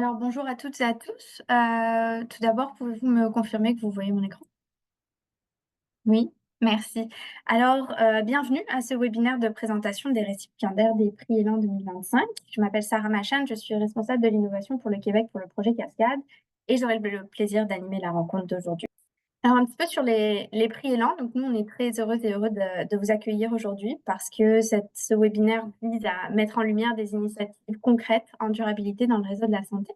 Alors bonjour à toutes et à tous. Tout d'abord, pouvez-vous me confirmer que vous voyez mon écran? Oui, merci. Alors, bienvenue à ce webinaire de présentation des récipiendaires des prix Élan 2025. Je m'appelle Sarah Machan, je suis responsable de l'innovation pour le Québec pour le projet Cascade et j'aurai le plaisir d'animer la rencontre d'aujourd'hui. Alors un petit peu sur les prix Élan, donc nous on est très heureuses et heureux de vous accueillir aujourd'hui parce que ce webinaire vise à mettre en lumière des initiatives concrètes en durabilité dans le réseau de la santé.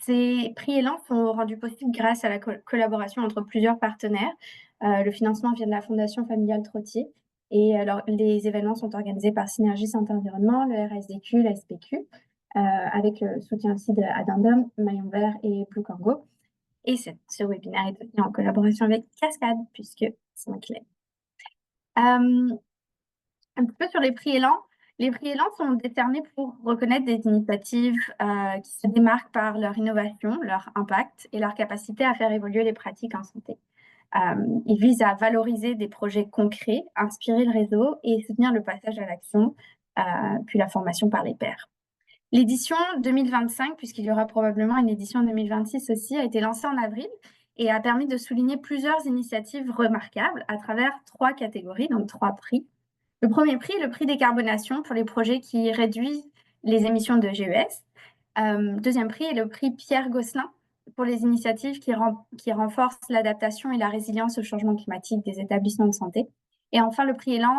Ces prix Élan sont rendus possibles grâce à la collaboration entre plusieurs partenaires. Le financement vient de la Fondation familiale Trottier et alors les événements sont organisés par Synergie Santé Environnement, le RSDQ, la SPQ, avec le soutien aussi d'Addendum, Maillon Vert et Blue Congo. Et ce webinaire est devenu en collaboration avec Cascade, puisque c'est moi qui l'ai. Un petit peu sur les prix Élan. Les prix Élan sont décernés pour reconnaître des initiatives qui se démarquent par leur innovation, leur impact et leur capacité à faire évoluer les pratiques en santé. Ils visent à valoriser des projets concrets, inspirer le réseau et soutenir le passage à l'action, puis la formation par les pairs. L'édition 2025, puisqu'il y aura probablement une édition 2026 aussi, a été lancée en avril et a permis de souligner plusieurs initiatives remarquables à travers 3 catégories, donc 3 prix. Le premier prix, le prix décarbonation pour les projets qui réduisent les émissions de GES. Deuxième prix est le prix Pierre Gosselin pour les initiatives qui renforcent l'adaptation et la résilience au changement climatique des établissements de santé. Et enfin, le prix Élan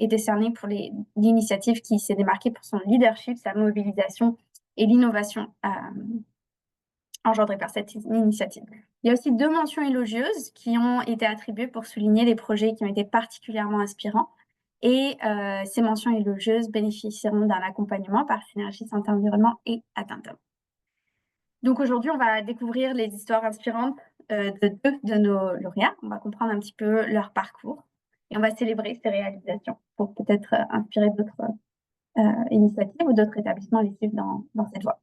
est décerné pour l'initiative qui s'est démarquée pour son leadership, sa mobilisation et l'innovation engendrée par cette initiative. Il y a aussi 2 mentions élogieuses qui ont été attribuées pour souligner les projets qui ont été particulièrement inspirants. Et ces mentions élogieuses bénéficieront d'un accompagnement par Synergie Santé Environnement et Addendum. Donc aujourd'hui, on va découvrir les histoires inspirantes de 2 de nos lauréats. On va comprendre un petit peu leur parcours et on va célébrer ces réalisations pour peut-être inspirer d'autres initiatives ou d'autres établissements à les suivre dans cette voie.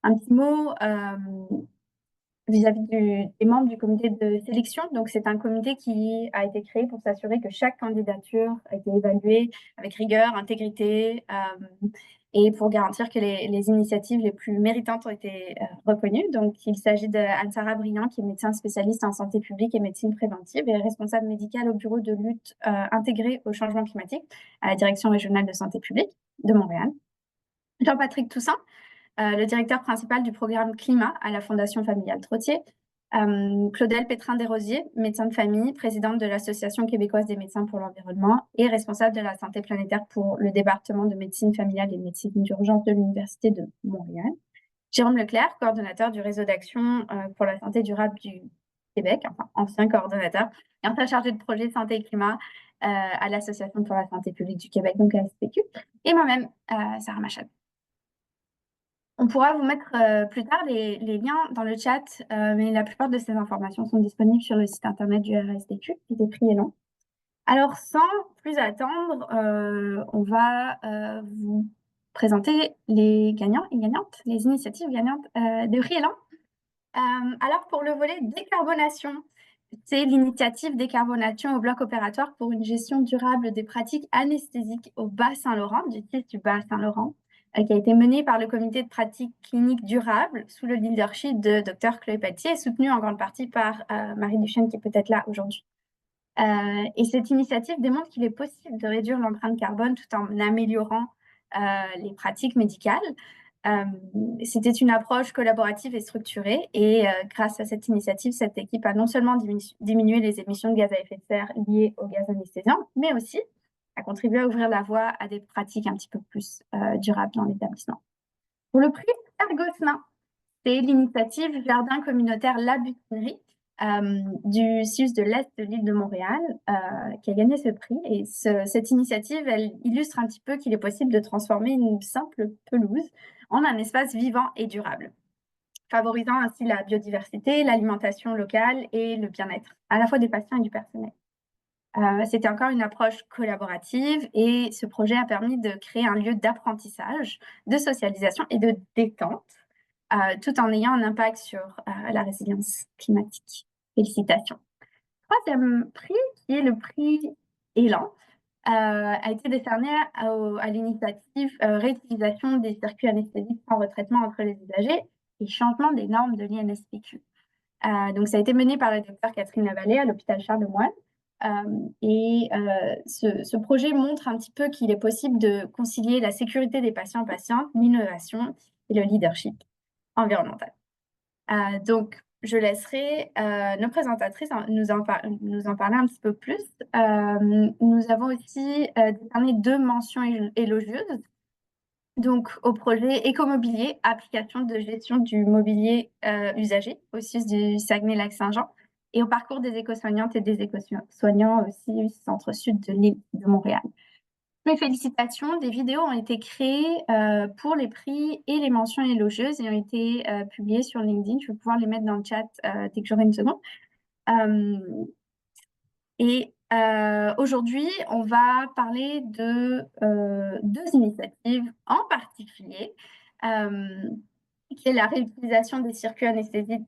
Un petit mot vis-à-vis des membres du comité de sélection. Donc, c'est un comité qui a été créé pour s'assurer que chaque candidature a été évaluée avec rigueur, intégrité, et pour garantir que les initiatives les plus méritantes ont été reconnues. Donc, il s'agit d'Anne-Sara Briand, qui est médecin spécialiste en santé publique et médecine préventive et responsable médicale au bureau de lutte intégrée au changement climatique à la Direction régionale de santé publique de Montréal. Jean-Patrick Toussaint, le directeur principal du programme Climat à la Fondation familiale Trottier. Claudel Pétrin-Desrosiers, médecin de famille, présidente de l'Association québécoise des médecins pour l'environnement et responsable de la santé planétaire pour le département de médecine familiale et de médecine d'urgence de l'Université de Montréal. Jérôme Leclerc, coordonnateur du réseau d'action pour la santé durable du Québec, enfin ancien coordonnateur, et ancien chargé de projet santé et climat à l'Association pour la santé publique du Québec, donc à SPQ, et moi-même, Sarah Machan. On pourra vous mettre plus tard les liens dans le chat, mais la plupart de ces informations sont disponibles sur le site internet du RSDQ et des prix Élan. Alors, sans plus attendre, on va vous présenter les gagnants et gagnantes, les initiatives gagnantes des prix Élan. Alors, pour le volet décarbonation, c'est l'initiative décarbonation au bloc opératoire pour une gestion durable des pratiques anesthésiques au Bas-Saint-Laurent, du site du Bas-Saint-Laurent, qui a été menée par le comité de pratique clinique durable sous le leadership de Dr Chloé Pelletier et soutenue en grande partie par Marie Duchesne, qui est peut-être là aujourd'hui. Et cette initiative démontre qu'il est possible de réduire l'empreinte carbone tout en améliorant les pratiques médicales. C'était une approche collaborative et structurée et grâce à cette initiative, cette équipe a non seulement diminué les émissions de gaz à effet de serre liées au gaz anesthésiant, mais aussi a contribué à ouvrir la voie à des pratiques un petit peu plus durables dans l'établissement. Pour le prix Ergosselin, c'est l'initiative Jardin communautaire La Butinerie du CIUS de l'Est de l'île de Montréal qui a gagné ce prix. Et cette initiative, elle illustre un petit peu qu'il est possible de transformer une simple pelouse en un espace vivant et durable, favorisant ainsi la biodiversité, l'alimentation locale et le bien-être, à la fois des patients et du personnel. C'était encore une approche collaborative et ce projet a permis de créer un lieu d'apprentissage, de socialisation et de détente, tout en ayant un impact sur la résilience climatique. Félicitations. Troisième prix, qui est le prix Élan. a été décerné à l'initiative réutilisation des circuits anesthésiques sans retraitement entre les usagers et changement des normes de l'INSPQ. Donc, ça a été mené par la docteure Catherine Lavallée à l'hôpital Charles-Lemoine. Ce projet montre un petit peu qu'il est possible de concilier la sécurité des patients-patientes, l'innovation et le leadership environnemental. Donc, je laisserai nos présentatrices nous en parler un petit peu plus. Nous avons aussi décerné 2 mentions élogieuses. Donc, au projet Écomobilier, application de gestion du mobilier usagé au CIUS du Saguenay-Lac-Saint-Jean, et au parcours des éco-soignantes et des éco-soignants au CIUS Centre-Sud de l'île de Montréal. Mes félicitations, des vidéos ont été créées pour les prix et les mentions élogieuses et ont été publiées sur LinkedIn. Je vais pouvoir les mettre dans le chat dès que j'aurai une seconde. Aujourd'hui, on va parler de 2 initiatives en particulier, qui est la réutilisation des circuits anesthésiques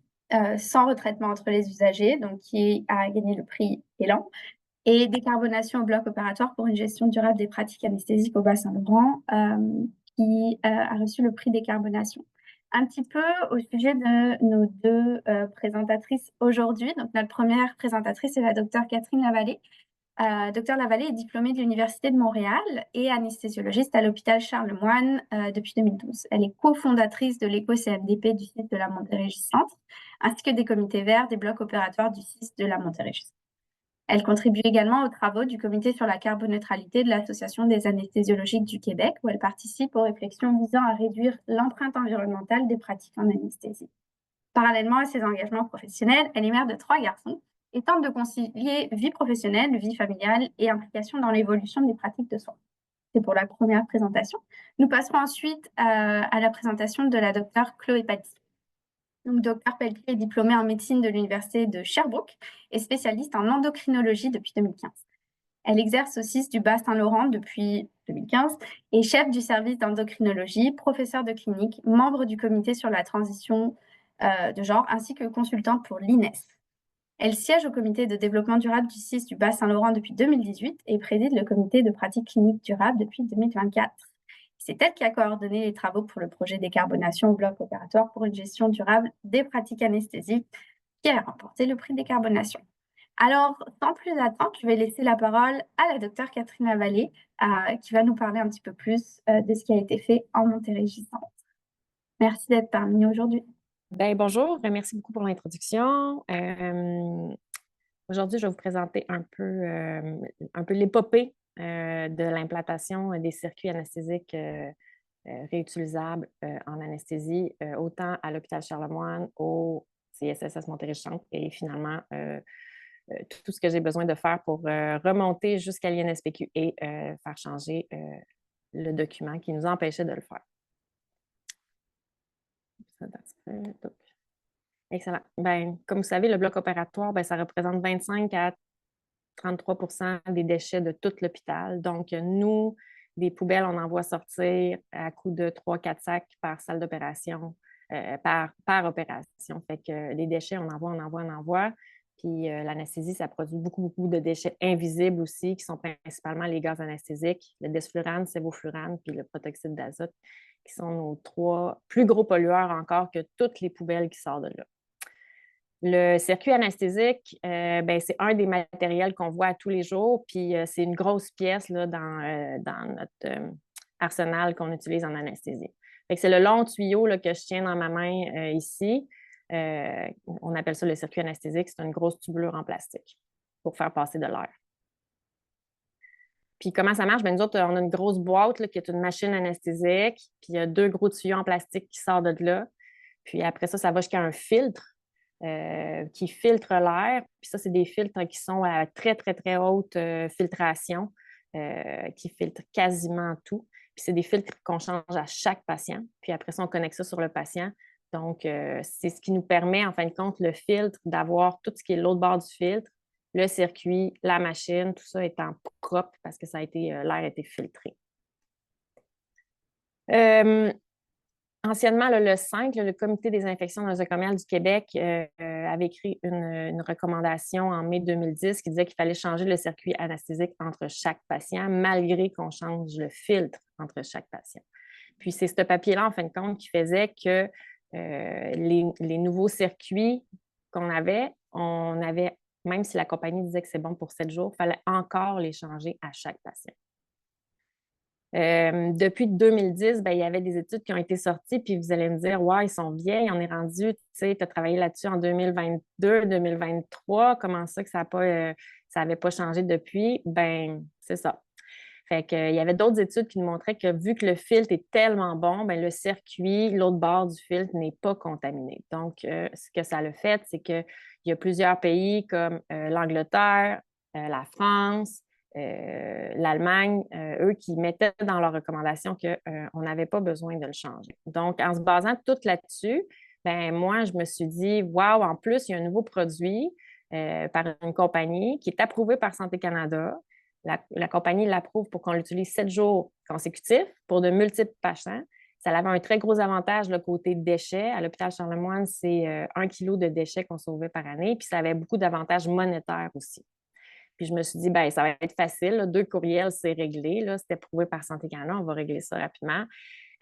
sans retraitement entre les usagers, donc qui a gagné le prix Élan, et décarbonation au bloc opératoire pour une gestion durable des pratiques anesthésiques au Bas-Saint-Laurent, qui a reçu le prix décarbonation. Un petit peu au sujet de nos 2 présentatrices aujourd'hui. Donc, notre première présentatrice est la docteure Catherine Lavallée. Docteur Lavallée est diplômée de l'Université de Montréal et anesthésiologiste à l'hôpital Charles-Lemoine depuis 2012. Elle est cofondatrice de l'éco-CMDP du site de la Montérégie Centre, ainsi que des comités verts des blocs opératoires du site de la Montérégie. Elle contribue également aux travaux du Comité sur la carboneutralité de l'Association des anesthésiologiques du Québec, où elle participe aux réflexions visant à réduire l'empreinte environnementale des pratiques en anesthésie. Parallèlement à ses engagements professionnels, elle est mère de 3 garçons et tente de concilier vie professionnelle, vie familiale et implication dans l'évolution des pratiques de soins. C'est pour la première présentation. Nous passerons ensuite à la présentation de la docteure Chloé Paty. Donc, Dr Pelletier est diplômée en médecine de l'Université de Sherbrooke et spécialiste en endocrinologie depuis 2015. Elle exerce au CIS du Bas-Saint-Laurent depuis 2015 et chef du service d'endocrinologie, professeur de clinique, membre du comité sur la transition de genre, ainsi que consultante pour l'INES. Elle siège au comité de développement durable du CIS du Bas-Saint-Laurent depuis 2018 et préside le comité de pratique clinique durable depuis 2024. C'est elle qui a coordonné les travaux pour le projet décarbonation au bloc opératoire pour une gestion durable des pratiques anesthésiques qui a remporté le prix décarbonation. Alors, sans plus attendre, je vais laisser la parole à la docteure Catherine Lavallée qui va nous parler un petit peu plus de ce qui a été fait en Montérégie Centre. Merci d'être parmi nous aujourd'hui. Bonjour, merci beaucoup pour l'introduction. Aujourd'hui, je vais vous présenter un peu l'épopée de l'implantation des circuits anesthésiques réutilisables en anesthésie, autant à l'hôpital Charlemagne, au CSSS Montérégie-Centre et finalement tout ce que j'ai besoin de faire pour remonter jusqu'à l'INSPQ et faire changer le document qui nous empêchait de le faire. Excellent. Comme vous savez, le bloc opératoire, ça représente 25 à 33 des déchets de tout l'hôpital. Donc, nous, des poubelles, on en voit sortir à coût de 3-4 sacs par salle d'opération, par opération. Fait que les déchets, on en voit. Puis l'anesthésie, ça produit beaucoup de déchets invisibles aussi, qui sont principalement les gaz anesthésiques, le desflurane, sévoflurane, puis le protoxyde d'azote, qui sont nos 3 plus gros pollueurs encore que toutes les poubelles qui sortent de là. Le circuit anesthésique, c'est un des matériels qu'on voit tous les jours, puis c'est une grosse pièce là, dans notre arsenal qu'on utilise en anesthésie. C'est le long tuyau là, que je tiens dans ma main ici. On appelle ça le circuit anesthésique. C'est une grosse tubulure en plastique pour faire passer de l'air. Puis comment ça marche? Nous autres, on a une grosse boîte là, qui est une machine anesthésique, puis il y a 2 gros tuyaux en plastique qui sortent de là. Puis après ça va jusqu'à un filtre qui filtre l'air. Puis ça, c'est des filtres qui sont à très haute filtration, qui filtrent quasiment tout. Puis c'est des filtres qu'on change à chaque patient. Puis après ça, on connecte ça sur le patient. Donc, c'est ce qui nous permet, en fin de compte, le filtre, d'avoir tout ce qui est l'autre bord du filtre, le circuit, la machine, tout ça étant propre parce que l'air a été filtré. anciennement, là, le 5, là, le Comité des infections nosocomiales du Québec avait écrit une recommandation en mai 2010 qui disait qu'il fallait changer le circuit anesthésique entre chaque patient, malgré qu'on change le filtre entre chaque patient. Puis c'est ce papier-là, en fin de compte, qui faisait que les nouveaux circuits qu'on avait, on avait, même si la compagnie disait que c'est bon pour 7 jours, il fallait encore les changer à chaque patient. Depuis 2010, ben, il y avait des études qui ont été sorties, puis vous allez me dire, ouais, ils sont vieilles, on est rendu, tu sais, tu as travaillé là-dessus en 2022, 2023, comment ça que ça n'avait pas changé depuis? Ben, c'est ça. Fait que, il y avait d'autres études qui nous montraient que vu que le filtre est tellement bon, ben, le circuit, l'autre bord du filtre n'est pas contaminé. Donc, ce que ça a fait, c'est qu'il y a plusieurs pays comme l'Angleterre, la France, l'Allemagne, eux qui mettaient dans leurs recommandations qu'on n'avait pas besoin de le changer. Donc, en se basant tout là-dessus, ben, moi, je me suis dit, waouh, en plus, il y a un nouveau produit par une compagnie qui est approuvé par Santé Canada. La compagnie l'approuve pour qu'on l'utilise 7 jours consécutifs pour de multiples patients. Ça avait un très gros avantage, le côté déchets. À l'hôpital Charlemagne, c'est 1 kilo de déchets qu'on sauvait par année. Puis ça avait beaucoup d'avantages monétaires aussi. Puis je me suis dit, ben ça va être facile. Là. 2 courriels, c'est réglé. Là. C'était prouvé par Santé Canada. On va régler ça rapidement.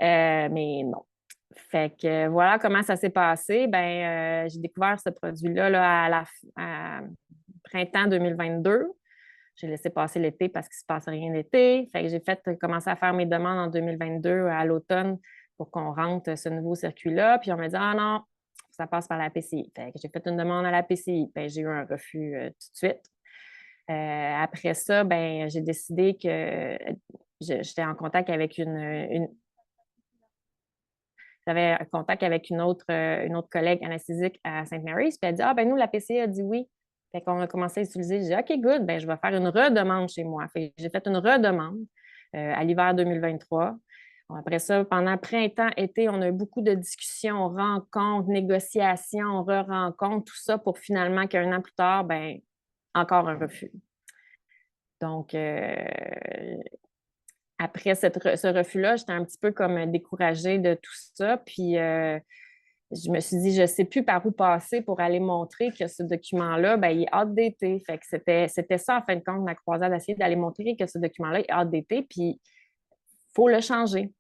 Mais non. Fait que voilà comment ça s'est passé. Ben, j'ai découvert ce produit-là là, à printemps 2022. J'ai laissé passer l'été parce qu'il ne se passait rien l'été. Fait que j'ai commencé à faire mes demandes en 2022 à l'automne pour qu'on rentre ce nouveau circuit-là. Puis on m'a dit, ah non, ça passe par la PCI. Fait que j'ai fait une demande à la PCI. Puis j'ai eu un refus tout de suite. Après ça, ben, j'ai décidé que j'étais en contact avec j'avais un contact avec une autre collègue anesthésique à Sainte-Mary's. Puis elle dit, ah ben nous, la PCI a dit oui. Fait qu'on a commencé à utiliser. J'ai dit, OK, good, ben, je vais faire une redemande chez moi. Fait j'ai fait une redemande à l'hiver 2023. Bon, après ça, pendant printemps, été, on a eu beaucoup de discussions, rencontres, négociations, re-rencontres, tout ça pour finalement qu'un an plus tard, ben, encore un refus. Donc, après ce refus-là, j'étais un petit peu comme découragée de tout ça. Puis, je me suis dit, je ne sais plus par où passer pour aller montrer que ce document-là, ben, il est outdated. Fait que c'était ça, en fin de compte, ma croisade, d'essayer d'aller montrer que ce document-là est outdated, puis il faut le changer.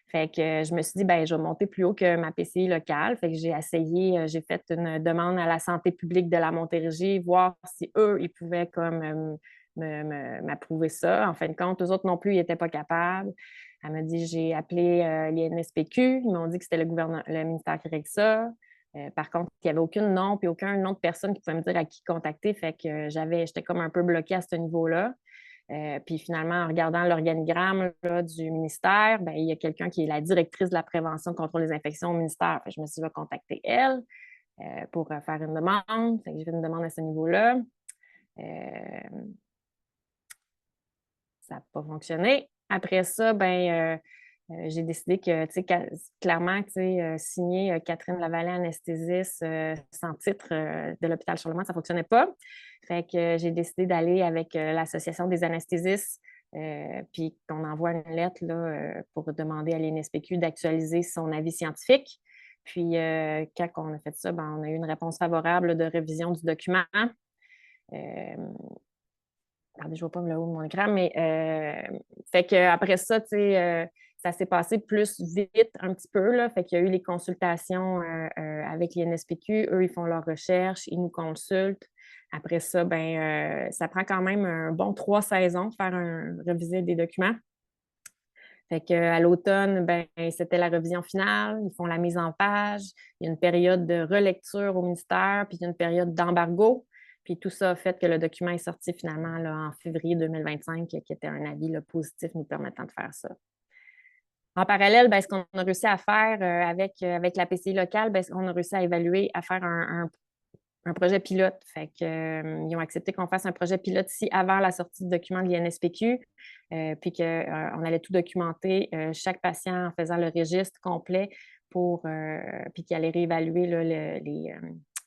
Fait que je me suis dit, ben, je vais monter plus haut que ma PCI locale. Fait que j'ai essayé, j'ai fait une demande à la santé publique de la Montérégie, voir si eux, ils pouvaient comme m'approuver ça. En fin de compte, eux autres non plus, ils n'étaient pas capables. Elle m'a dit, j'ai appelé l'INSPQ. Ils m'ont dit que c'était le ministère qui règle ça. Par contre, il n'y avait aucun nom puis aucun nom de personne qui pouvait me dire à qui contacter. Fait que j'étais comme un peu bloquée à ce niveau-là. Puis finalement, en regardant l'organigramme là, du ministère, ben, il y a quelqu'un qui est la directrice de la prévention contre les infections au ministère. Fait que je me suis dit, je vais contacter elle pour faire une demande. Fait que j'ai fait une demande à ce niveau-là. Ça n'a pas fonctionné. Après ça, ben, j'ai décidé que, tu sais, clairement, tu sais, signer Catherine Lavallée, anesthésiste, sans titre de l'hôpital Charlemagne, ça ne fonctionnait pas. Fait que j'ai décidé d'aller avec l'Association des anesthésistes, puis qu'on envoie une lettre là, pour demander à l'INSPQ d'actualiser son avis scientifique. Puis, quand on a fait ça, ben, on a eu une réponse favorable de révision du document. Regardez, je ne vois pas le haut de mon écran, mais fait qu'après ça, tu sais, ça s'est passé plus vite un petit peu, là. Fait qu'il y a eu les consultations avec l'INSPQ. Eux, ils font leurs recherches, ils nous consultent. Après ça, ben, ça prend quand même un bon 3 saisons de faire réviser des documents. Fait qu'à l'automne, ben, c'était la révision finale. Ils font la mise en page. Il y a une période de relecture au ministère, puis il y a une période d'embargo. Puis tout ça a fait que le document est sorti finalement là, en février 2025, qui était un avis là, positif nous permettant de faire ça. En parallèle, ben, ce qu'on a réussi à faire avec la PCI locale, ben, on a réussi à évaluer, à faire un projet pilote. Fait que, ils ont accepté qu'on fasse un projet pilote ici avant la sortie du document de l'INSPQ, puis qu'on allait tout documenter, chaque patient en faisant le registre complet puis qu'il allait réévaluer là,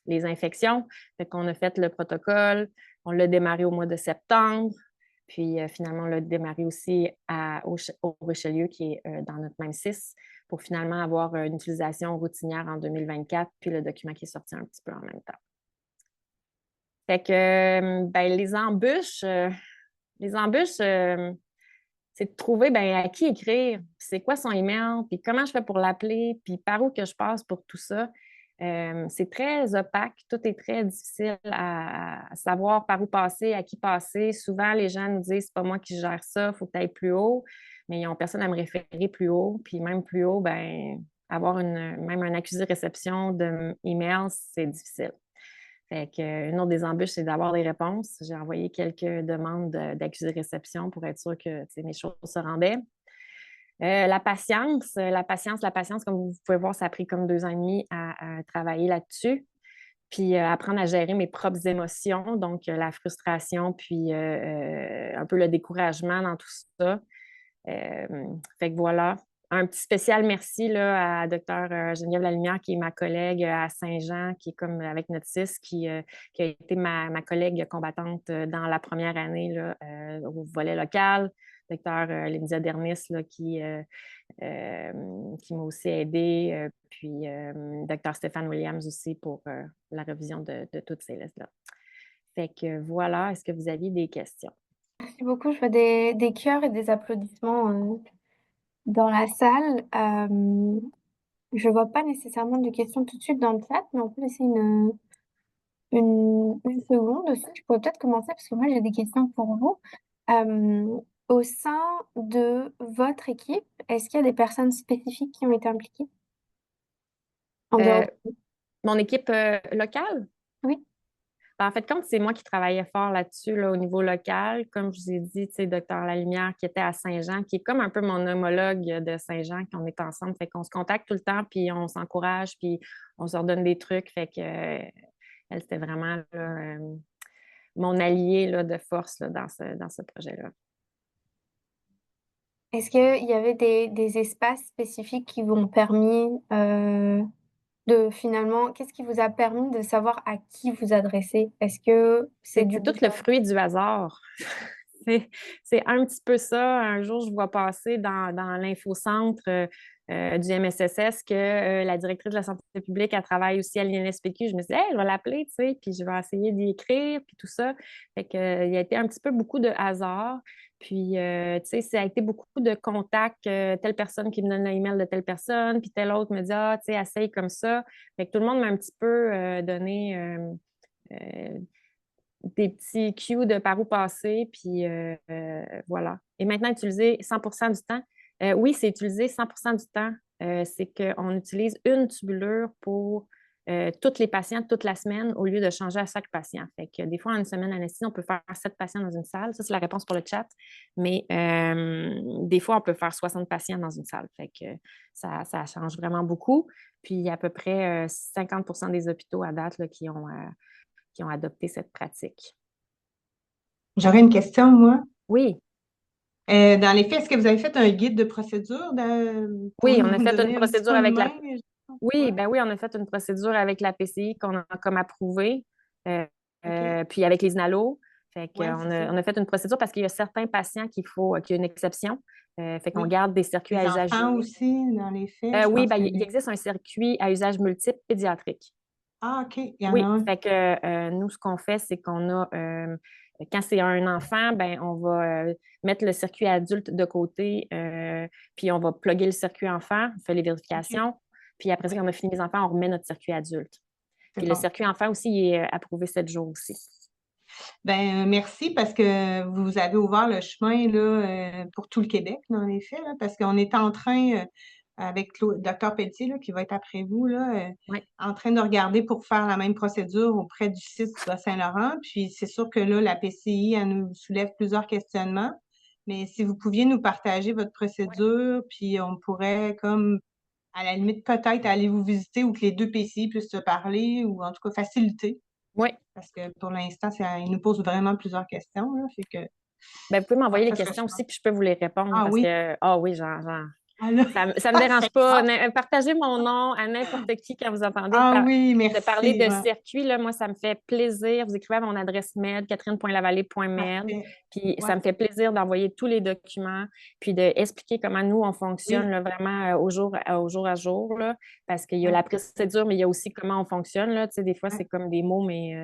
les infections. Fait qu'on a fait le protocole, on l'a démarré au mois de septembre, puis finalement, on l'a démarré aussi au Richelieu, qui est dans notre même 6. pour finalement avoir une utilisation routinière en 2024, puis le document qui est sorti un petit peu en même temps. Fait que, ben, les embûches, c'est de trouver ben, à qui écrire, puis c'est quoi son email, puis comment je fais pour l'appeler, puis par où que je passe pour tout ça. C'est très opaque, tout est très difficile à savoir par où passer, à qui passer. Souvent, les gens nous disent, c'est pas moi qui gère ça, il faut que tu ailles plus haut, mais ils n'ont personne à me référer plus haut. Puis même plus haut, ben, avoir même un accusé réception de email, c'est difficile. Fait que, une autre des embûches, c'est d'avoir des réponses. J'ai envoyé quelques demandes d'accusé de réception pour être sûr que mes choses se rendaient. La patience, comme vous pouvez voir, ça a pris comme 2 ans et demi à travailler là-dessus. Puis apprendre à gérer mes propres émotions, donc la frustration, puis un peu le découragement dans tout ça. Fait que voilà. Un petit spécial merci là, à Dr. Geneviève Lalumière, qui est ma collègue à Saint-Jean, qui est comme avec notre CIS, qui a été ma collègue combattante dans la première année là, au volet local. Dr. Lindsay Dernis, là, qui m'a aussi aidée. Puis Dr. Stéphane Williams aussi pour la révision de toutes ces listes-là. Fait que voilà, est-ce que vous aviez des questions? Merci beaucoup. Je vois des cœurs et des applaudissements dans la salle. Je vois pas nécessairement de questions tout de suite dans le chat, mais on peut laisser une seconde aussi. Je pourrais peut-être commencer parce que moi j'ai des questions pour vous. Au sein de votre équipe, est-ce qu'il y a des personnes spécifiques qui ont été impliquées? Euh, Mon équipe locale? Oui. Ben, en fait, comme c'est moi qui travaillais fort là-dessus là, au niveau local, comme je vous ai dit, tu sais, Docteur Lalumière qui était à Saint-Jean, qui est comme un peu mon homologue de Saint-Jean, qu'on est ensemble, fait qu'on se contacte tout le temps, puis on s'encourage, puis on se redonne des trucs, fait que elle, c'était vraiment là, mon allié là, de force là, dans ce projet-là. Est-ce qu'il y avait des espaces spécifiques qui vous ont permis de finalement, qu'est-ce qui vous a permis de savoir à qui vous adresser? Est-ce que c'est du C'est tout bouche le à fruit du hasard. C'est un petit peu ça. Un jour, je vois passer dans l'infocentre du MSSS que la directrice de la santé publique, elle travaille aussi à l'INSPQ. Je me suis dit, hey, je vais l'appeler, tu sais, puis je vais essayer d'y écrire, puis tout ça. Fait que, il y a été un petit peu beaucoup de hasard. Puis, tu sais, ça a été beaucoup de contacts. Telle personne qui me donne l'email de telle personne, puis telle autre me dit, ah, tu sais, essaye comme ça. Fait que tout le monde m'a un petit peu donné euh, des petits cues de par où passer, puis voilà. Et maintenant, utiliser 100 du temps. Oui, c'est utilisé 100 du temps. C'est qu'on utilise une tubulure pour tous les patients toute la semaine au lieu de changer à chaque patient. Fait que des fois, en une semaine anesthésie, on peut faire 7 patients dans une salle. Ça, c'est la réponse pour le chat. Mais des fois, on peut faire 60 patients dans une salle. Fait que ça change vraiment beaucoup. Puis, il y a à peu près 50 des hôpitaux à date là, qui ont adopté cette pratique. J'aurais une question, moi. Oui, Dans les faits, est-ce que vous avez fait un guide de procédure pour oui, on a nous fait une donner un petit procédure coup de avec main? Oui, Ouais, ben oui, on a fait une procédure avec la PCI qu'on a comme approuvé, euh, OK. puis avec les INALO. Fait qu'on Oui, c'est ça. on a fait une procédure parce qu'il y a certains patients qu'il y a une exception. Fait qu'on Oui. garde des circuits à Les usage. enfants aussi, dans les faits, je Oui, pense ben, que il existe un circuit à usage multiple pédiatrique. Ah, OK, il y en a Oui, un. fait que nous, ce qu'on fait, c'est qu'on a, quand c'est un enfant, ben, on va mettre le circuit adulte de côté, puis on va plugger le circuit enfant, on fait les OK, vérifications, puis après ça, oui, quand on a fini les enfants, on remet notre circuit adulte. c'est Puis le bon. circuit enfant aussi, il est approuvé 7 jours aussi. Ben, merci parce que vous avez ouvert le chemin là, pour tout le Québec, dans les faits, là, parce qu'on est en train, avec le docteur Pelletier, là, qui va être après vous, là, Oui, en train de regarder pour faire la même procédure auprès du site du Bas-Saint-Laurent. Puis c'est sûr que là, la PCI, elle nous soulève plusieurs questionnements. Mais si vous pouviez nous partager votre procédure, puis on pourrait comme à la limite peut-être aller vous visiter ou que les deux PCI puissent se parler ou en tout cas faciliter. oui. Parce que pour l'instant, il nous pose vraiment plusieurs questions. Là, fait que Ben, vous pouvez m'envoyer les ça serait questions super. aussi, puis je peux vous les répondre Ah parce oui, que, oui, Ça me dérange pas. Partagez mon nom à n'importe qui quand vous entendez Ah oui, de parler merci. de Ouais, circuit. Là, moi, ça me fait plaisir. Vous écrivez à mon adresse mail, catherine.lavallée.med. parfait. Puis Ouais, ça me fait plaisir d'envoyer tous les documents, puis d'expliquer comment nous, on fonctionne oui, là, vraiment au jour à jour. Là, parce qu'il y a ouais, la procédure, mais il y a aussi comment on fonctionne. Là. Tu sais, des fois, ouais, c'est comme des mots, mais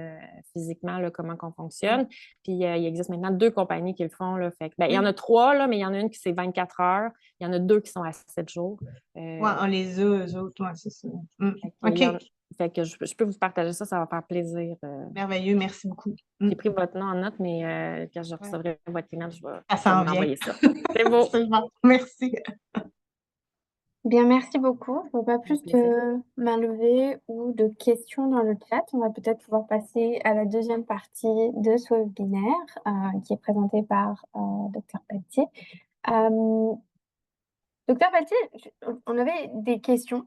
physiquement, là, comment on ouais, fonctionne. Puis il existe maintenant 2 compagnies qui le font. Là, fait que, ben, il y en a oui. 3, là, mais il y en a une qui c'est 24 heures. Il y en a 2 qui sont à 7 jours. Ouais, Euh, on les a, eux autres, ouais, c'est ça. fait que, OK, je peux vous partager ça, ça va faire plaisir. merveilleux, merci beaucoup. J'ai pris votre nom en note, mais quand je Ouais, recevrai votre email, ça je vais s'en vous vient. envoyer ça. C'est beau. C'est bon, merci. Bien, merci beaucoup. Je ne vois pas Avec plus plaisir. de mains levées ou de questions dans le chat. On va peut-être pouvoir passer à la deuxième partie de ce webinaire qui est présenté par Dr Pelletier. Docteur Pelletier, on avait des questions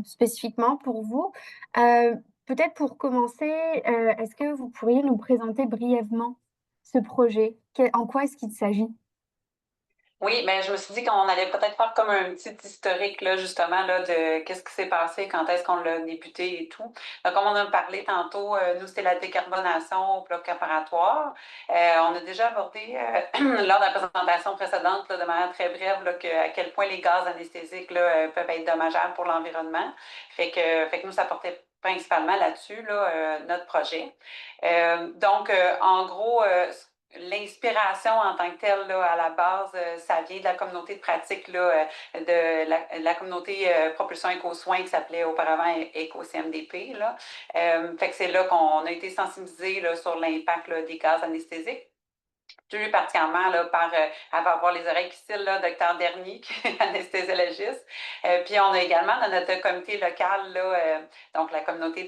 spécifiquement pour vous. Peut-être pour commencer, est-ce que vous pourriez nous présenter brièvement ce projet? En quoi est-ce qu'il s'agit? Oui, mais je me suis dit qu'on allait peut-être faire comme un petit historique, là, justement, là, de qu'est-ce qui s'est passé, quand est-ce qu'on l'a débuté et tout. Donc, comme on a parlé tantôt, nous, c'était la décarbonation au bloc opératoire. On a déjà abordé, lors de la présentation précédente, là, de manière très brève, là, à quel point les gaz anesthésiques, là, peuvent être dommageables pour l'environnement. Fait que nous, ça portait principalement là-dessus, là, notre projet. En gros, l'inspiration en tant que telle, là, à la base, ça vient de la communauté de pratique, là, de la communauté Propulsion Éco-Soins qui s'appelait auparavant Éco-CMDP. Là. Fait que c'est là qu'on a été sensibilisé là, sur l'impact là, des gaz anesthésiques. Plus particulièrement là, par avoir les oreilles qui stylent, là, docteur Dernier, qui est anesthésologiste. Puis on a également dans notre comité local, là, donc la communauté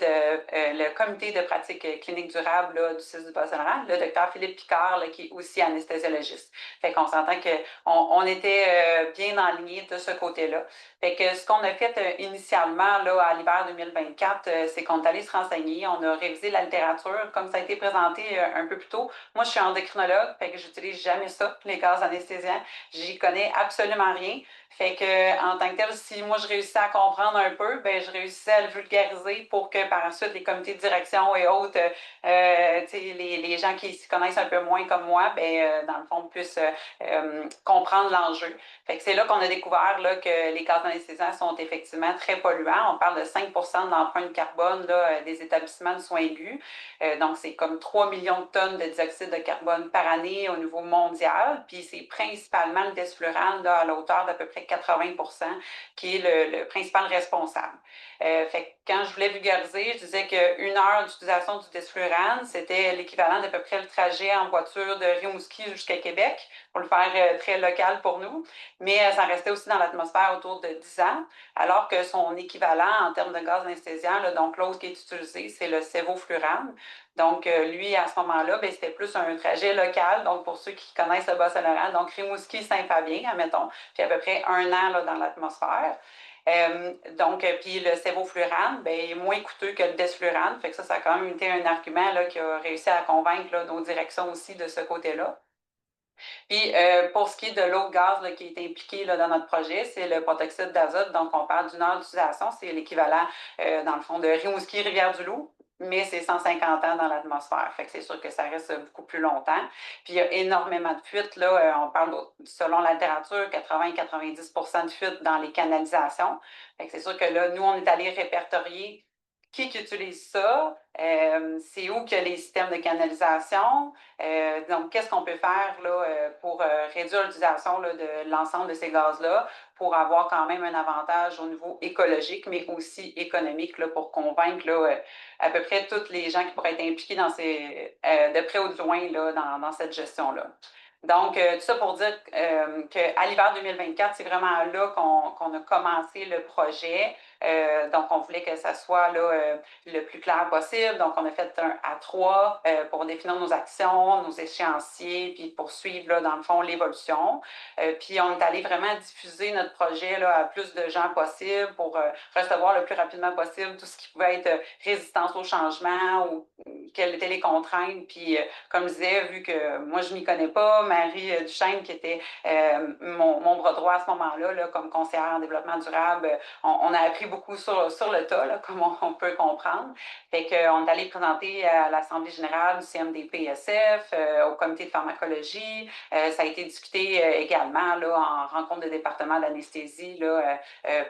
le comité de pratique clinique durable là, du CIS du Bas-Saint-Laurent, le docteur Philippe Picard, là, qui est aussi anesthésologiste. Fait qu'on s'entend qu'on était bien enlignés de ce côté-là. Fait que ce qu'on a fait initialement là, à l'hiver 2024, c'est qu'on est allé se renseigner, on a révisé la littérature, comme ça a été présenté un peu plus tôt. Moi, je suis endocrinologue, fait que j'utilise jamais ça, les gaz anesthésiants. J'y connais absolument rien. Fait que, en tant que tel, si moi je réussissais à comprendre un peu, ben je réussissais à le vulgariser pour que par la suite les comités de direction et autres, les gens qui s'y connaissent un peu moins comme moi, dans le fond, puissent comprendre l'enjeu. Fait que c'est là qu'on a découvert là, que les gaz anesthésiants sont effectivement très polluants. On parle de 5 de l'empreinte carbone là, des établissements de soins aigus. Donc, c'est comme 3 millions de tonnes de dioxyde de carbone par année au niveau mondial. Puis, c'est principalement le desflurane là, à la hauteur d'à peu près 80 qui est le principal responsable. Fait que quand je voulais vulgariser, je disais qu'une heure d'utilisation du desflurane, c'était l'équivalent d'à peu près le trajet en voiture de Rimouski jusqu'à Québec, pour le faire très local pour nous. Mais ça restait aussi dans l'atmosphère autour de 10 ans, alors que son équivalent en termes de gaz anesthésiant, là, donc l'autre qui est utilisé, c'est le sévoflurane. Donc, lui, à ce moment-là, ben, c'était plus un trajet local. Donc, pour ceux qui connaissent le Bas-Saint-Laurent, donc Rimouski-Saint-Fabien, admettons, puis à peu près 1 an là, dans l'atmosphère. Puis le sévoflurane, ben, est moins coûteux que le desflurane. Fait que ça a quand même été un argument là, qui a réussi à convaincre là, nos directions aussi de ce côté-là. Puis pour ce qui est de l'autre gaz là, qui est impliqué là, dans notre projet, c'est le protoxyde d'azote. Donc, on parle d'une heure d'utilisation. C'est l'équivalent, dans le fond, de Rimouski-Rivière-du-Loup, mais c'est 150 ans dans l'atmosphère. Fait que c'est sûr que ça reste beaucoup plus longtemps. Puis il y a énormément de fuites. Là, on parle, selon la littérature, 80-90 de fuites dans les canalisations. Fait que c'est sûr que là, nous, on est allé répertorier qui utilise ça, c'est où qu'il y a les systèmes de canalisation, donc qu'est-ce qu'on peut faire là, pour réduire l'utilisation là, de l'ensemble de ces gaz-là pour avoir quand même un avantage au niveau écologique, mais aussi économique là, pour convaincre là, à peu près tous les gens qui pourraient être impliqués dans de près ou de loin là, dans cette gestion-là. Donc, tout ça pour dire qu'à l'hiver 2024, c'est vraiment là qu'on a commencé le projet. Donc, on voulait que ça soit là, le plus clair possible. Donc, on a fait un A3 pour définir nos actions, nos échéanciers, puis poursuivre, là, dans le fond, l'évolution. Puis, on est allé vraiment diffuser notre projet là, à plus de gens possible pour recevoir le plus rapidement possible tout ce qui pouvait être résistance au changement ou quelles étaient les contraintes. Puis, comme je disais, vu que moi, je ne m'y connais pas, Marie Duchesne, qui était mon bras droit à ce moment-là, là, comme conseillère en développement durable, on a appris beaucoup sur le tas, là, comme on peut comprendre. Fait qu'on est allé présenter à l'Assemblée générale du CMDP-SF, au comité de pharmacologie. Ça a été discuté également là, en rencontre de département d'anesthésie là,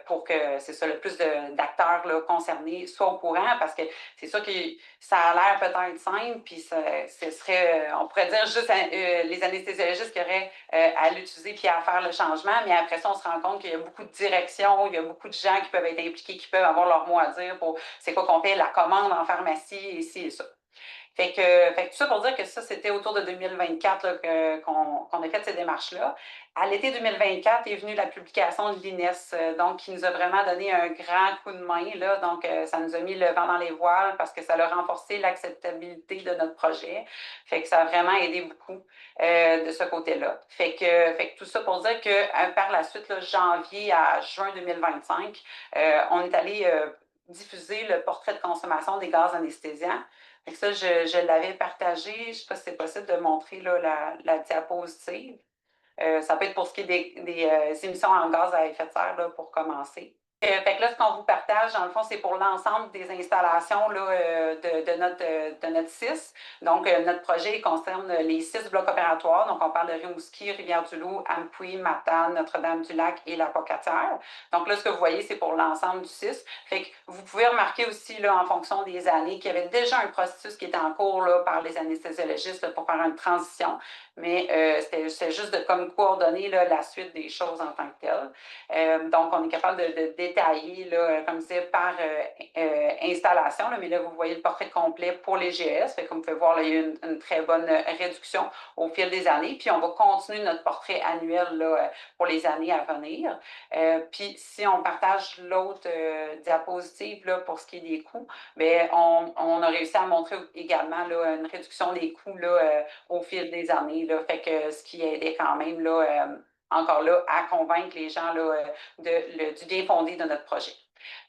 pour que c'est ça, le plus d'acteurs là, concernés soient au courant, parce que c'est sûr que ça a l'air peut-être simple, puis ce serait, on pourrait dire juste les anesthésiologistes qui auraient à l'utiliser puis à faire le changement, mais après ça, on se rend compte qu'il y a beaucoup de directions, il y a beaucoup de gens qui peuvent être impliqués, qui peuvent avoir leur mot à dire pour c'est quoi qu'on fait, la commande en pharmacie, ici et ça. Fait que tout ça pour dire que ça, c'était autour de 2024 là, qu'on a fait ces démarches-là. À l'été 2024 est venue la publication de l'INES, donc qui nous a vraiment donné un grand coup de main. Là, donc, ça nous a mis le vent dans les voiles parce que ça a renforcé l'acceptabilité de notre projet. Fait que ça a vraiment aidé beaucoup de ce côté-là. Fait que tout ça pour dire que par la suite, là, janvier à juin 2025, on est allé diffuser le portrait de consommation des gaz anesthésiants. Fait que ça, je l'avais partagé. Je ne sais pas si c'est possible de montrer là, la diapositive. Ça peut être pour ce qui est des émissions en gaz à effet de serre là, pour commencer. Fait que là, ce qu'on vous partage, dans le fond, c'est pour l'ensemble des installations là, de notre CIS. Donc, notre projet concerne les 6 blocs opératoires. Donc, on parle de Rimouski, Rivière-du-Loup, Ampuis, Matane, Notre-Dame-du-Lac et la Pocatière. Donc là, ce que vous voyez, c'est pour l'ensemble du CIS. Fait que vous pouvez remarquer aussi, là, en fonction des années, qu'il y avait déjà un processus qui était en cours là, par les anesthésiologistes là, pour faire une transition. Mais c'était juste de comme coordonner là, la suite des choses en tant que telle. Donc, on est capable de détailler, là, comme je disais, par installation. Là, mais là, vous voyez le portrait complet pour les GES. Fait, comme vous pouvez voir, là, il y a une très bonne réduction au fil des années. Puis, on va continuer notre portrait annuel là, pour les années à venir. Puis, si on partage l'autre diapositive là, pour ce qui est des coûts, bien, on a réussi à montrer également là, une réduction des coûts là, au fil des années. Là, fait que ce qui aidait quand même là, encore là à convaincre les gens là, du bien fondé de notre projet.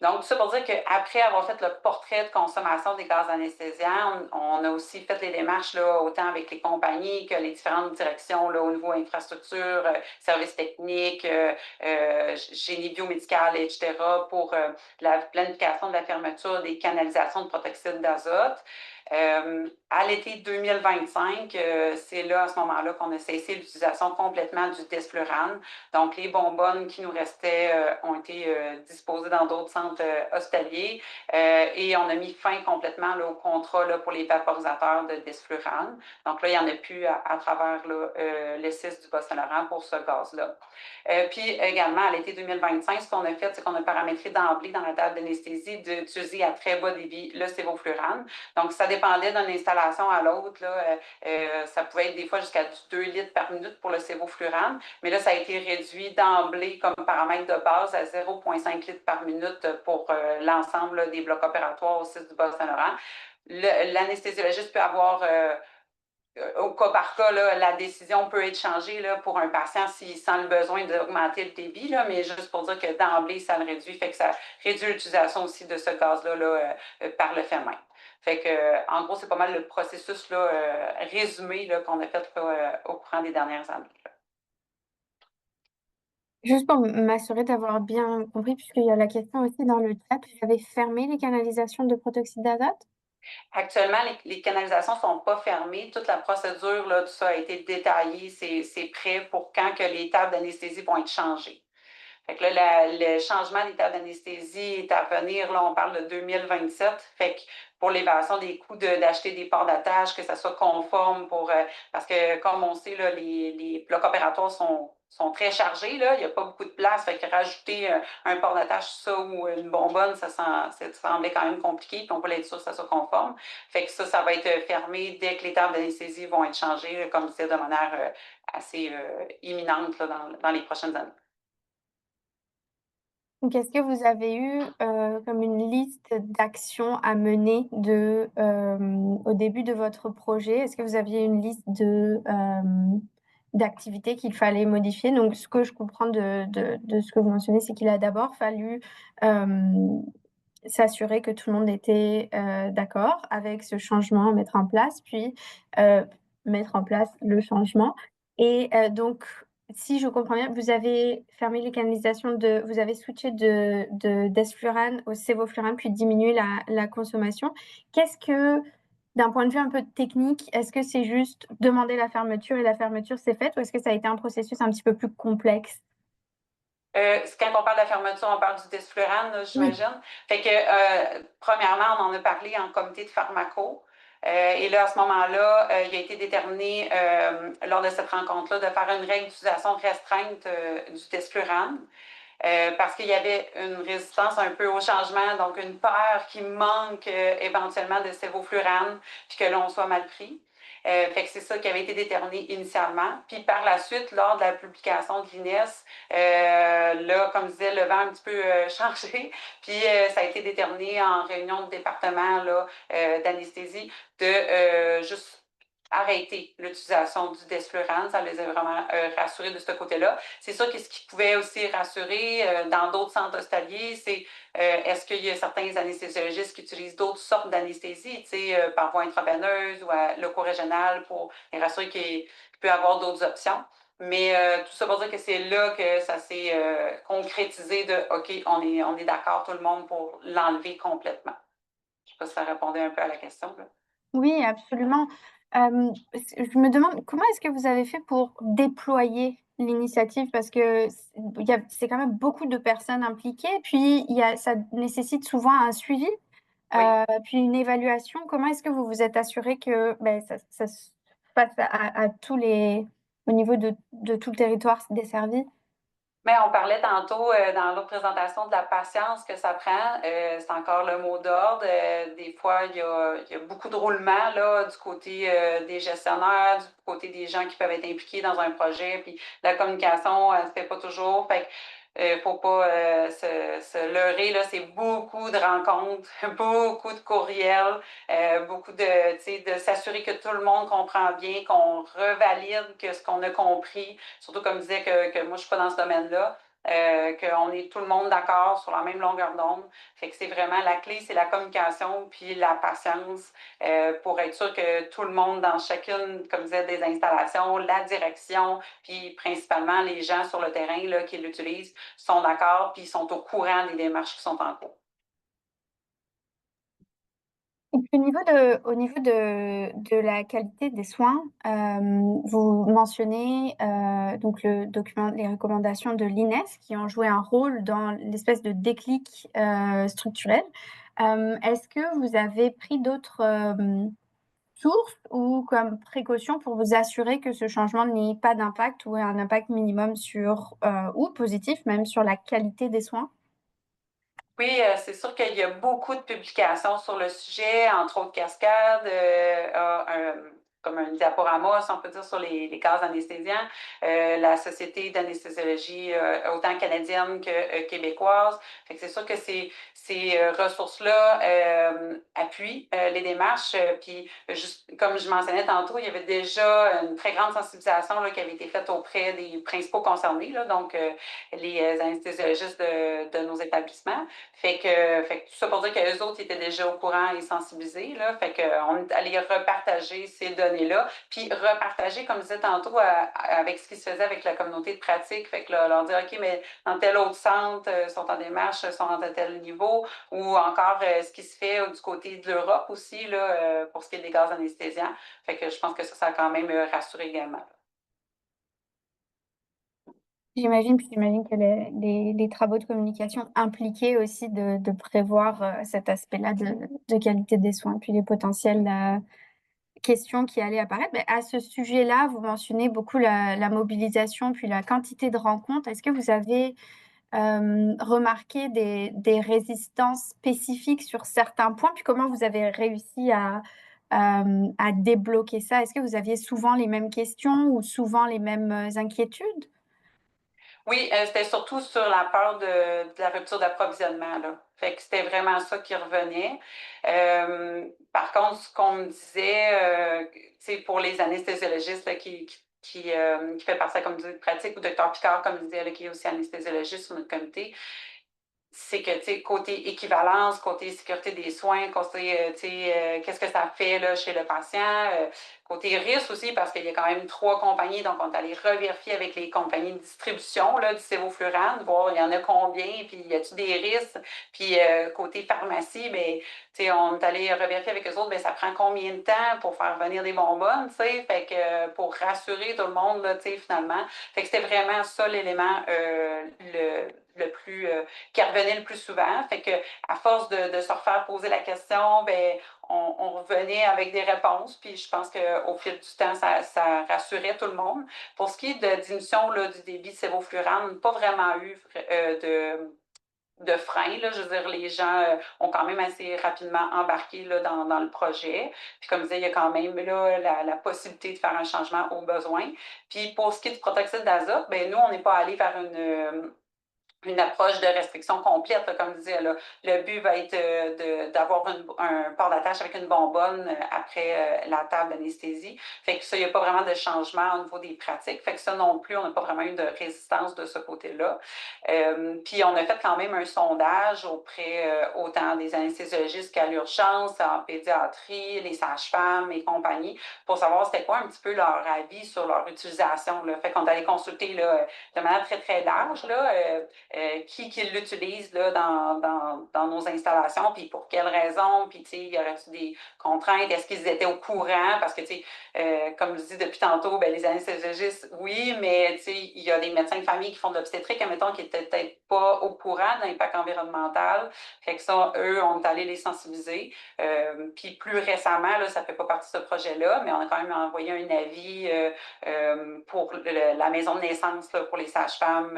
Donc, tout ça pour dire qu'après avoir fait le portrait de consommation des gaz anesthésiants, on a aussi fait les démarches là, autant avec les compagnies que les différentes directions là, au niveau infrastructure, services techniques, génie biomédical, etc., pour la planification de la fermeture des canalisations de protoxyde d'azote. À l'été 2025, c'est là, à ce moment-là, qu'on a cessé l'utilisation complètement du desflurane. Donc, les bonbonnes qui nous restaient ont été disposées dans d'autres centres hospitaliers et on a mis fin complètement là, au contrat là, pour les vaporisateurs de desflurane. Donc là, il n'y en a plus à travers là, le CIS du Bas-Saint-Laurent pour ce gaz-là. Puis également, à l'été 2025, ce qu'on a fait, c'est qu'on a paramétré d'emblée dans la table d'anesthésie d'utiliser à très bas débit le sévoflurane. Donc, ça dépendait d'une installation à l'autre. Ça pouvait être des fois jusqu'à 2 litres par minute pour le sévoflurane, mais là, ça a été réduit d'emblée comme paramètre de base à 0,5 litres par minute pour l'ensemble des blocs opératoires au CIS du Bas-Saint-Laurent. L'anesthésiologiste peut avoir au cas par cas, là, la décision peut être changée là, pour un patient s'il sent le besoin d'augmenter le débit, là, mais juste pour dire que d'emblée, ça le réduit, fait que ça réduit l'utilisation aussi de ce gaz-là là, par le fait même. Fait que, en gros, c'est pas mal le processus là, résumé là, qu'on a fait là, au courant des dernières années. Là. Juste pour m'assurer d'avoir bien compris, puisqu'il y a la question aussi dans le chat, vous avez fermé les canalisations de protoxyde d'azote? Actuellement, les canalisations ne sont pas fermées. Toute la procédure, là, tout ça a été détaillé. C'est prêt pour quand que les tables d'anesthésie vont être changées. Fait que là, le changement des tables d'anesthésie est à venir. Là, on parle de 2027. Fait que pour l'évaluation des coûts d'acheter des ports d'attache, que ça soit conforme pour. Parce que, comme on sait, là, les blocs opératoires sont très chargés. Là. Il n'y a pas beaucoup de place. Fait que rajouter un port d'attache, ça, ou une bonbonne, ça semblait quand même compliqué. Puis on peut être sûr que ça soit conforme. Fait que ça va être fermé dès que les tables d'anesthésie vont être changées, comme je disais, de manière assez imminente là, dans les prochaines années. Donc, est-ce que vous avez eu comme une liste d'actions à mener au début de votre projet? Est-ce que vous aviez une liste d'activités qu'il fallait modifier? Donc, ce que je comprends de ce que vous mentionnez, c'est qu'il a d'abord fallu s'assurer que tout le monde était d'accord avec ce changement à mettre en place, puis mettre en place le changement. Et donc, si je comprends bien, vous avez fermé les canalisations vous avez switché de desflurane au sévoflurane, puis diminué la consommation. Qu'est-ce que, d'un point de vue un peu technique, est-ce que c'est juste demander la fermeture et la fermeture c'est fait, ou est-ce que ça a été un processus un petit peu plus complexe? Quand on parle de la fermeture, on parle du desflurane, là, Oui. j'imagine. Fait que, premièrement, on en a parlé en comité de pharmaco. Et là, à ce moment-là, il a été déterminé, lors de cette rencontre-là, de faire une règle d'utilisation restreinte du desflurane. Parce qu'il y avait une résistance un peu au changement, donc une peur qu'il manque éventuellement de sévoflurane, puis que l'on soit mal pris. Fait que c'est ça qui avait été déterminé initialement. Puis par la suite, lors de la publication de l'INES, là, comme je disais, le vent a un petit peu changé. Puis ça a été déterminé en réunion de département là, d'anesthésie de juste arrêter l'utilisation du desflurane. Ça les a vraiment rassurés de ce côté-là. C'est sûr que ce qui pouvait aussi rassurer dans d'autres centres hospitaliers, c'est est-ce qu'il y a certains anesthésiologistes qui utilisent d'autres sortes d'anesthésie, par voie intraveineuse ou à loco-régionale pour les rassurer qu'il peut y avoir d'autres options. Mais tout ça pour dire que c'est là que ça s'est concrétisé de OK, on est d'accord tout le monde pour l'enlever complètement. Je ne sais pas si ça répondait un peu à la question. Là. Oui, absolument. Je me demande comment est-ce que vous avez fait pour déployer l'initiative parce que c'est quand même beaucoup de personnes impliquées, puis ça nécessite souvent un suivi, Oui. puis une évaluation. Comment est-ce que vous vous êtes assuré que ça se passe au niveau de tout le territoire desservi? Mais on parlait tantôt dans l'autre présentation de la patience que ça prend. C'est encore le mot d'ordre. Des fois, il y a beaucoup de roulement là, du côté des gestionnaires, du côté des gens qui peuvent être impliqués dans un projet. Puis la communication, elle ne se fait pas toujours. Fait faut pas se leurrer, là, c'est beaucoup de rencontres, beaucoup de courriels, beaucoup de s'assurer que tout le monde comprend bien, qu'on revalide que ce qu'on a compris, surtout comme je disais que moi je suis pas dans ce domaine-là, qu'on est tout le monde d'accord sur la même longueur d'onde. Fait que c'est vraiment la clé, c'est la communication puis la patience pour être sûr que tout le monde dans chacune, comme je disais, des installations, la direction, puis principalement les gens sur le terrain là, qui l'utilisent, sont d'accord puis sont au courant des démarches qui sont en cours. Et puis au niveau de la qualité des soins, vous mentionnez donc le document, les recommandations de l'INES qui ont joué un rôle dans l'espèce de déclic structurel. Est-ce que vous avez pris d'autres sources ou comme précaution pour vous assurer que ce changement n'ait pas d'impact ou un impact minimum sur, ou positif même, sur la qualité des soins? Oui, c'est sûr qu'il y a beaucoup de publications sur le sujet, entre autres Cascade, comme un diaporama, si on peut dire, sur les cases anesthésiens, la Société d'anesthésiologie, autant canadienne que québécoise. Fait que c'est sûr que ces ressources-là appuient les démarches. Puis, juste comme je mentionnais tantôt, il y avait déjà une très grande sensibilisation là, qui avait été faite auprès des principaux concernés, là, donc les anesthésiologistes de nos établissements. Fait que tout ça pour dire qu'eux autres étaient déjà au courant et sensibilisés. Là. Fait qu'on est allé repartager ces données-là. Puis repartager, comme je disais tantôt, avec ce qui se faisait avec la communauté de pratique. Fait que là, leur dire, OK, mais dans tel autre centre, sont en démarche, sont à tel niveau. Ou encore ce qui se fait du côté de l'Europe aussi, là, pour ce qui est des gaz anesthésiants. Fait que je pense que ça a quand même rassuré également. J'imagine, puis j'imagine que les travaux de communication impliquaient aussi de prévoir cet aspect-là de qualité des soins, puis les potentielles questions qui allaient apparaître. Mais à ce sujet-là, vous mentionnez beaucoup la mobilisation, puis la quantité de rencontres. Est-ce que vous avez remarqué des résistances spécifiques sur certains points, puis comment vous avez réussi à débloquer ça? Est-ce que vous aviez souvent les mêmes questions ou souvent les mêmes inquiétudes? Oui, c'était surtout sur la peur de la rupture d'approvisionnement, là. Fait que c'était vraiment ça qui revenait. Par contre, ce qu'on me disait, tu sais, pour les anesthésiologistes là, qui fait partie de la comité de pratique, ou docteur Picard, comme je disais, là, qui est aussi anesthésologiste sur notre comité, c'est que, tu sais, côté équivalence, côté sécurité des soins, côté, tu sais, qu'est-ce que ça fait là, chez le patient, côté risque aussi, parce qu'il y a quand même 3 compagnies, donc on est allé revérifier avec les compagnies de distribution là, du sévoflurane, voir il y en a combien, puis y a-t-il des risques, puis côté pharmacie, ben, tu sais, on est allé revérifier avec eux autres, ben, ça prend combien de temps pour faire venir des bonbonnes, tu sais, fait que pour rassurer tout le monde, là, tu sais, finalement, fait que c'était vraiment ça l'élément le plus qui revenait le plus souvent. Fait que à force de se refaire poser la question, ben, on revenait avec des réponses. Puis je pense qu'au fil du temps, ça rassurait tout le monde. Pour ce qui est de diminution là, du débit de sévoflurane, on n'a pas vraiment eu de frein. Là. Je veux dire, les gens ont quand même assez rapidement embarqué là, dans le projet. Puis comme je disais, il y a quand même là, la possibilité de faire un changement au besoin. Puis pour ce qui est du protoxyde d'azote, ben, nous, on n'est pas allé vers une approche de restriction complète, là, comme je disais. Là. Le but va être d'avoir un port d'attache avec une bonbonne après la table d'anesthésie. Fait que ça, il n'y a pas vraiment de changement au niveau des pratiques. Fait que ça non plus, on n'a pas vraiment eu de résistance de ce côté-là. Puis on a fait quand même un sondage auprès autant des anesthésiologistes qu'à l'urgence, en pédiatrie, les sages-femmes et compagnie, pour savoir c'était quoi un petit peu leur avis sur leur utilisation. Là. Fait qu'on allait consulter là, de manière très, très large là, qui l'utilise là, dans nos installations, puis pour quelles raisons, puis il y aurait-il des contraintes, est-ce qu'ils étaient au courant, parce que comme je dis depuis tantôt, ben, les anesthésologistes, oui, mais il y a des médecins de famille qui font de l'obstétrique, admettons, qui n'étaient peut-être pas au courant de l'impact environnemental, fait que ça, eux, on est allé les sensibiliser, puis plus récemment, là, ça ne fait pas partie de ce projet-là, mais on a quand même envoyé un avis pour la maison de naissance là, pour les sages-femmes,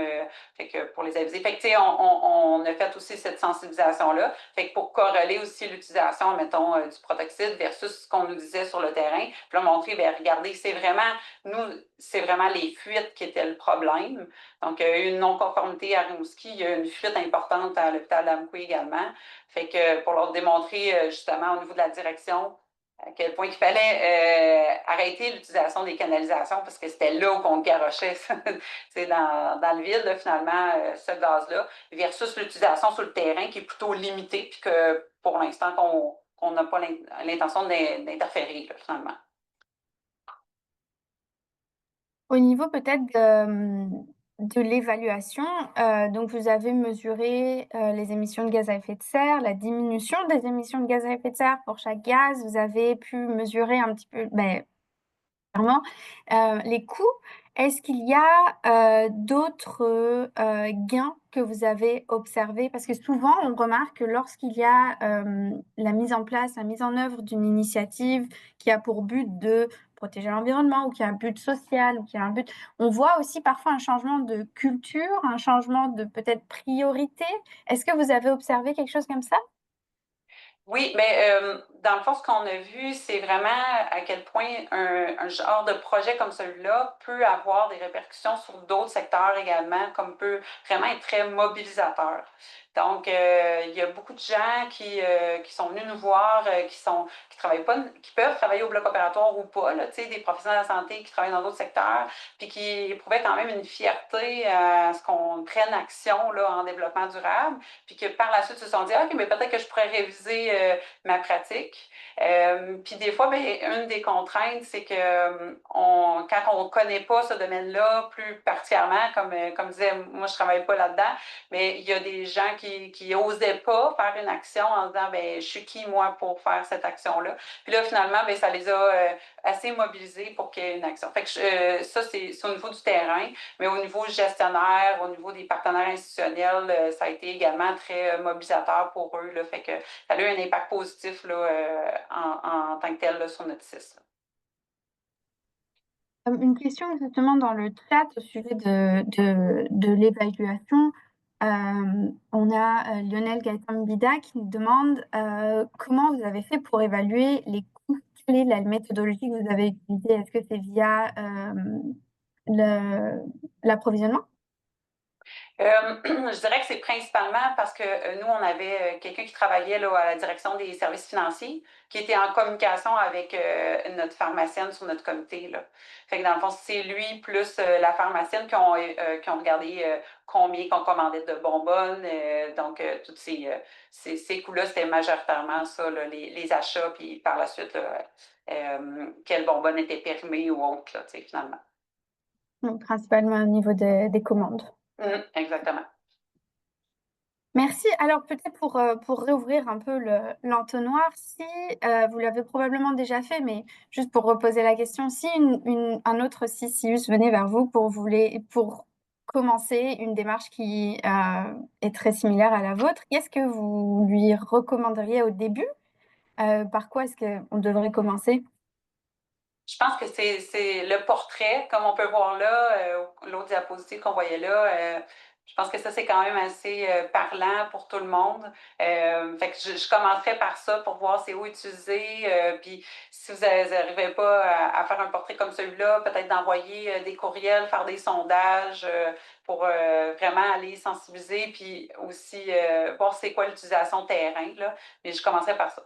fait que pour les aviser. Fait que, on a fait aussi cette sensibilisation-là. Fait que pour corréler aussi l'utilisation, mettons, du protoxyde versus ce qu'on nous disait sur le terrain, puis là, montrer, bien, regardez, c'est vraiment les fuites qui étaient le problème. Donc, il y a eu une non-conformité à Rimouski, il y a eu une fuite importante à l'hôpital d'Amqui également. Fait que pour leur démontrer, justement, au niveau de la direction, à quel point il fallait arrêter l'utilisation des canalisations parce que c'était là où on garochait dans le vide, là, finalement, ce gaz-là, versus l'utilisation sur le terrain qui est plutôt limitée, puis que pour l'instant, qu'on n'a pas l'intention d'interférer, là, finalement. Au niveau peut-être de l'évaluation, donc vous avez mesuré les émissions de gaz à effet de serre, la diminution des émissions de gaz à effet de serre pour chaque gaz. Vous avez pu mesurer un petit peu, clairement, les coûts. Est-ce qu'il y a d'autres gains que vous avez observés? Parce que souvent, on remarque que lorsqu'il y a la mise en œuvre d'une initiative qui a pour but de protéger l'environnement ou qui a un but social ou qui a un but, on voit aussi parfois un changement de culture, un changement de peut-être priorité. Est-ce que vous avez observé quelque chose comme ça? Oui, mais dans le fond, ce qu'on a vu, c'est vraiment à quel point un genre de projet comme celui-là peut avoir des répercussions sur d'autres secteurs également, comme peut vraiment être très mobilisateur. Donc, il y a beaucoup de gens qui sont venus nous voir, qui travaillent pas, qui peuvent travailler au bloc opératoire ou pas, là, des professionnels de la santé qui travaillent dans d'autres secteurs, puis qui éprouvaient quand même une fierté à ce qu'on prenne action là, en développement durable, puis que par la suite se sont dit, OK, mais peut-être que je pourrais réviser ma pratique. Puis des fois, une des contraintes, c'est que quand on ne connaît pas ce domaine-là plus particulièrement, comme je disais, moi, je ne travaille pas là-dedans, mais il y a des gens qui n'osaient pas faire une action en disant, je suis qui, moi, pour faire cette action-là. Puis là, finalement, ça les a assez mobilisés pour qu'il y ait une action. Fait que ça, c'est au niveau du terrain, mais au niveau gestionnaire, au niveau des partenaires institutionnels, ça a été également très mobilisateur pour eux. Là, fait que ça a eu un impact positif là, en tant que tel là, sur notre site. Une question justement dans le chat au sujet de l'évaluation. On a Lionel Gaëtan-Bida qui nous demande comment vous avez fait pour évaluer les coûts clés de la méthodologie que vous avez utilisée. Est-ce que c'est via l'approvisionnement? Je dirais que c'est principalement parce que nous, on avait quelqu'un qui travaillait là, à la direction des services financiers, qui était en communication avec notre pharmacienne sur notre comité, là. Fait que dans le fond, c'est lui plus la pharmacienne qui ont regardé combien qu'on commandait de bonbonnes. Donc, tous ces coûts-là, c'était majoritairement ça, là, les achats, puis par la suite, là, quelle bonbonne était périmée ou autre, là, finalement. Donc, principalement au niveau des commandes. Exactement. Merci. Alors, peut-être pour réouvrir un peu l'entonnoir, si vous l'avez probablement déjà fait, mais juste pour reposer la question, si un autre CCUS venait vers vous pour commencer une démarche qui est très similaire à la vôtre, qu'est-ce que vous lui recommanderiez au début? Par quoi est-ce qu'on devrait commencer? Je pense que c'est le portrait, comme on peut voir là, l'autre diapositive qu'on voyait là. Je pense que ça, c'est quand même assez parlant pour tout le monde. Fait que je commencerai par ça pour voir c'est où utiliser. Puis si vous n'arrivez pas à faire un portrait comme celui-là, peut-être d'envoyer des courriels, faire des sondages pour vraiment aller sensibiliser, puis aussi voir c'est quoi l'utilisation terrain, là. Mais je commencerai par ça.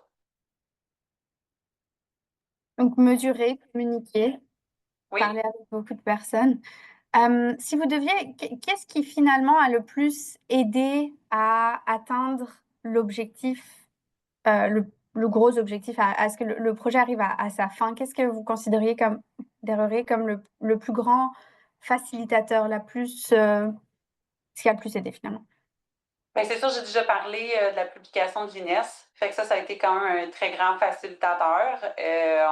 Donc, mesurer, communiquer, Oui. parler avec beaucoup de personnes. Si vous deviez, qu'est-ce qui finalement a le plus aidé à atteindre l'objectif, le gros objectif, à ce que le projet arrive à sa fin? Qu'est-ce que vous considériez comme le plus grand facilitateur, ce qui a le plus aidé finalement? Bien, c'est sûr, j'ai déjà parlé de la publication de l'INES. Fait que ça a été quand même un très grand facilitateur.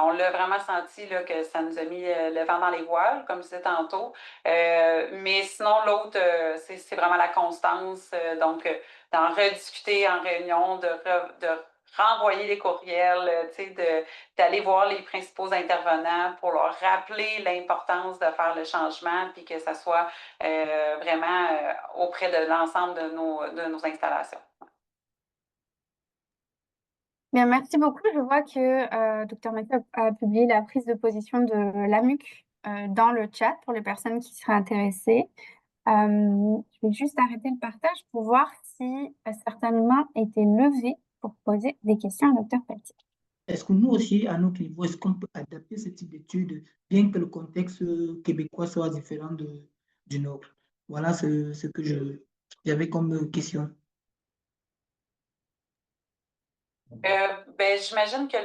On l'a vraiment senti là, que ça nous a mis le vent dans les voiles, comme je disais tantôt. Mais sinon, l'autre, c'est vraiment la constance. Donc, d'en rediscuter en réunion, de renvoyer les courriels, d'aller voir les principaux intervenants pour leur rappeler l'importance de faire le changement, puis que ça soit vraiment auprès de l'ensemble de nos installations. Bien, merci beaucoup. Je vois que Dr Mathieu a publié la prise de position de l'AMUC dans le chat pour les personnes qui seraient intéressées. Je vais juste arrêter le partage pour voir si certaines mains étaient levées pour poser des questions à Dr Pelletier. Est-ce que nous aussi, à notre niveau, est-ce qu'on peut adapter ce type d'études, bien que le contexte québécois soit différent du nôtre? Voilà ce que j'avais comme question. Ben, j'imagine que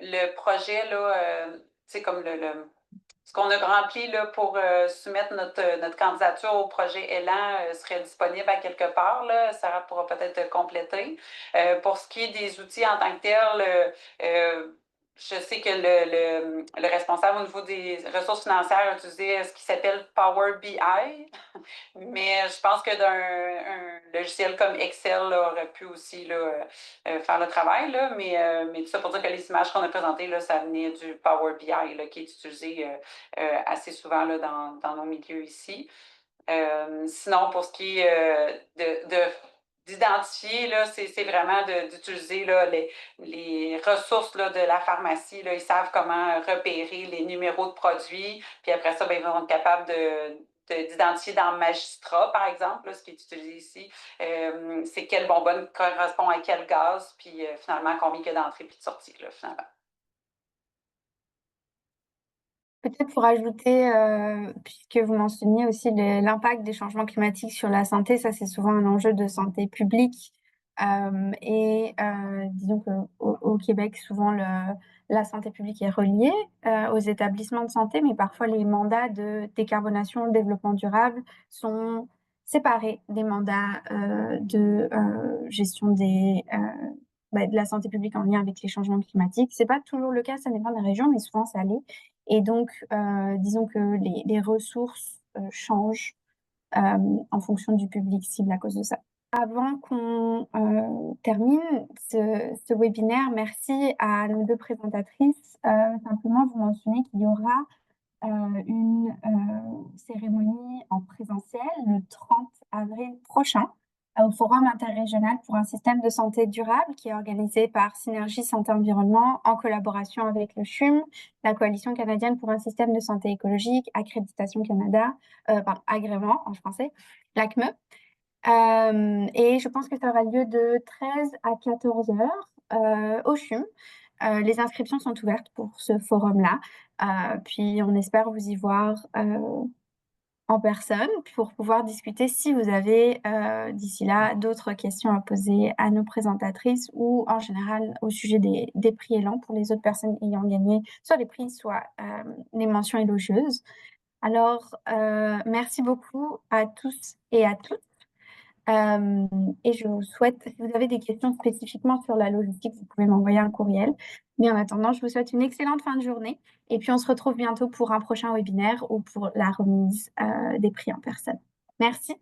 le projet, là, c'est comme ce qu'on a rempli là, pour soumettre notre candidature au projet Élan serait disponible à quelque part. Là. Sarah pourra peut-être compléter. Pour ce qui est des outils en tant que tels, je sais que le responsable au niveau des ressources financières a utilisé ce qui s'appelle Power BI. Mais je pense que d'un logiciel comme Excel là, aurait pu aussi là, faire le travail. Là, mais tout ça pour dire que les images qu'on a présentées, là, ça venait du Power BI là, qui est utilisé assez souvent là, dans nos milieux ici. Sinon, pour ce qui est d'identifier, là, c'est vraiment d'utiliser là, les ressources là, de la pharmacie. Là, ils savent comment repérer les numéros de produits. Puis après ça, ben, ils vont être capables d'identifier dans Magistrat, par exemple, là, ce qui est utilisé ici, c'est quelle bonbonne correspond à quel gaz, puis finalement, combien il y a d'entrée puis de sortie, là, finalement. Peut-être pour ajouter, puisque vous mentionniez aussi l'impact des changements climatiques sur la santé, ça c'est souvent un enjeu de santé publique. Disons qu'au Québec, souvent la santé publique est reliée aux établissements de santé, mais parfois les mandats de décarbonation, développement durable sont séparés des mandats de gestion de la santé publique en lien avec les changements climatiques. C'est pas toujours le cas, ça dépend des régions, mais souvent ça l'est. Et donc, disons que les ressources changent en fonction du public cible à cause de ça. Avant qu'on termine ce webinaire, merci à nos deux présentatrices. Simplement vous mentionner qu'il y aura une cérémonie en présentiel le 30 avril prochain au Forum interrégional pour un système de santé durable qui est organisé par Synergie Santé Environnement en collaboration avec le CHUM, la Coalition canadienne pour un système de santé écologique, Accréditation Canada, agrément en français, l'ACME. Et je pense que ça aura lieu de 13 à 14 heures au CHUM. Les inscriptions sont ouvertes pour ce forum-là. Puis on espère vous y voir en personne pour pouvoir discuter si vous avez d'ici là d'autres questions à poser à nos présentatrices ou en général au sujet des prix Élan pour les autres personnes ayant gagné soit les prix, soit les mentions élogieuses. Alors, merci beaucoup à tous et à toutes. Et je vous souhaite, si vous avez des questions spécifiquement sur la logistique, vous pouvez m'envoyer un courriel. Mais en attendant, je vous souhaite une excellente fin de journée. Et puis, on se retrouve bientôt pour un prochain webinaire ou pour la remise des prix en personne. Merci.